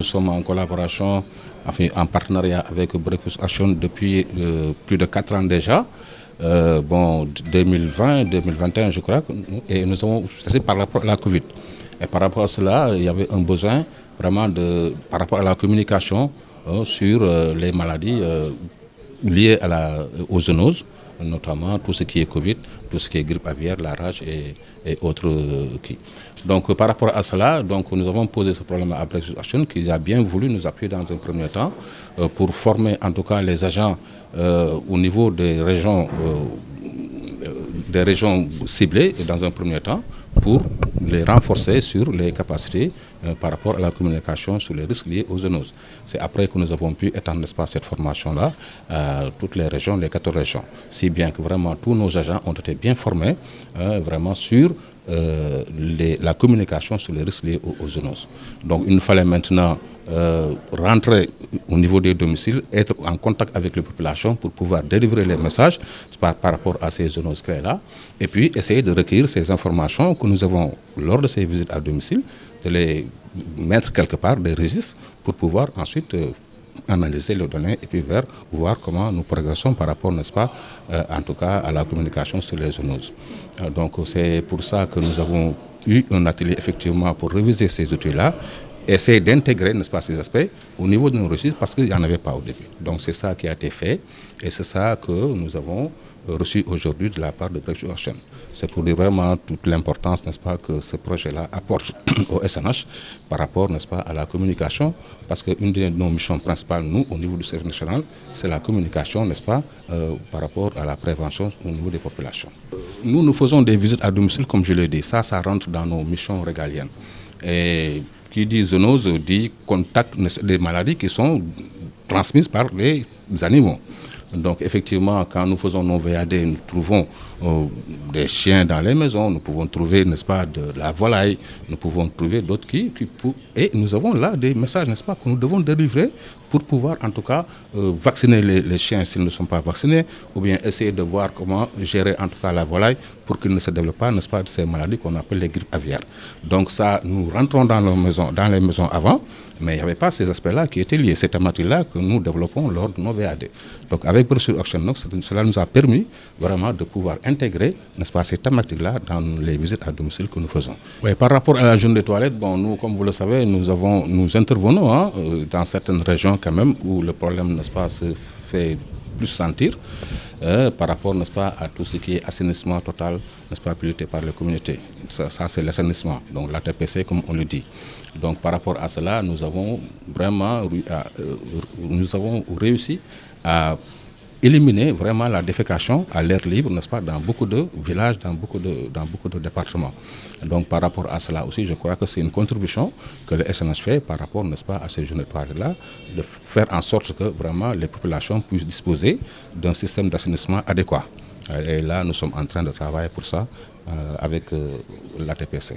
Nous sommes en collaboration, enfin, en partenariat avec Breakfast Action depuis plus de 4 ans déjà. 2020, 2021 je crois, et nous avons passé par rapport à la Covid. Et par rapport à cela, il y avait un besoin vraiment par rapport à la communication sur les maladies liées aux zoonoses, notamment tout ce qui est Covid, tout ce qui est grippe aviaire, la rage et autres. Donc par rapport à cela, donc, nous avons posé ce problème à Breakfast Action qui a bien voulu nous appuyer dans un premier temps pour former en tout cas les agents au niveau des régions ciblées dans un premier temps pour les renforcer sur les capacités par rapport à la communication sur les risques liés aux zoonoses. C'est après que nous avons pu étendre cette formation-là à toutes les régions, les 14 régions. Si bien que vraiment tous nos agents ont été bien formés vraiment sur la communication sur les risques liés aux zoonoses. Donc il nous fallait maintenant rentrer au niveau des domiciles, être en contact avec les populations pour pouvoir délivrer les messages par rapport à ces zoonoses créées-là, et puis essayer de recueillir ces informations que nous avons lors de ces visites à domicile, de les mettre quelque part, des registres, pour pouvoir ensuite analyser les données et puis voir comment nous progressons par rapport, n'est-ce pas, en tout cas à la communication sur les zoonoses. Donc c'est pour ça que nous avons eu un atelier effectivement pour réviser ces outils-là, essayer d'intégrer, n'est-ce pas, ces aspects au niveau de nos registres parce qu'il n'y en avait pas au début. Donc c'est ça qui a été fait et c'est ça que nous avons reçu aujourd'hui de la part de Breakfast Action. C'est pour dire vraiment toute l'importance, n'est-ce pas, que ce projet-là apporte au SNH par rapport, n'est-ce pas, à la communication, parce qu'une de nos missions principales, nous, au niveau du service national, c'est la communication, n'est-ce pas, par rapport à la prévention au niveau des populations. Nous faisons des visites à domicile, comme je l'ai dit, ça rentre dans nos missions régaliennes. Et qui dit zoonose dit contact des maladies qui sont transmises par les animaux. Donc effectivement, quand nous faisons nos VAD, nous trouvons des chiens dans les maisons, nous pouvons trouver, n'est-ce pas, de la volaille, nous pouvons trouver d'autres et nous avons là des messages, n'est-ce pas, que nous devons délivrer pour pouvoir en tout cas vacciner les chiens s'ils ne sont pas vaccinés, ou bien essayer de voir comment gérer en tout cas la volaille pour qu'ils ne se développent pas, n'est-ce pas, de ces maladies qu'on appelle les grippes aviaires. Donc ça, nous rentrons dans les maisons avant, mais il n'y avait pas ces aspects-là qui étaient liés, ces thématiques-là que nous développons lors de nos VAD. Donc avec Breakfast Action, cela nous a permis vraiment de pouvoir intégrer, n'est-ce pas, ces thématiques-là dans les visites à domicile que nous faisons. Oui, par rapport à la journée des toilettes, nous, comme vous le savez, nous intervenons dans certaines régions quand même où le problème, n'est-ce pas, se fait plus sentir par rapport, n'est-ce pas, à tout ce qui est assainissement total, n'est-ce pas, piloté par les communautés. Ça c'est l'assainissement, donc l'ATPC comme on le dit. Donc par rapport à cela, nous avons vraiment réussi à éliminer vraiment la défécation à l'air libre, n'est-ce pas, dans beaucoup de villages, dans beaucoup de départements. Donc par rapport à cela aussi, je crois que c'est une contribution que le SNH fait par rapport, n'est-ce pas, à ces jeunes là, de faire en sorte que vraiment les populations puissent disposer d'un système d'assainissement adéquat. Et là, nous sommes en train de travailler pour ça avec l'ATPC.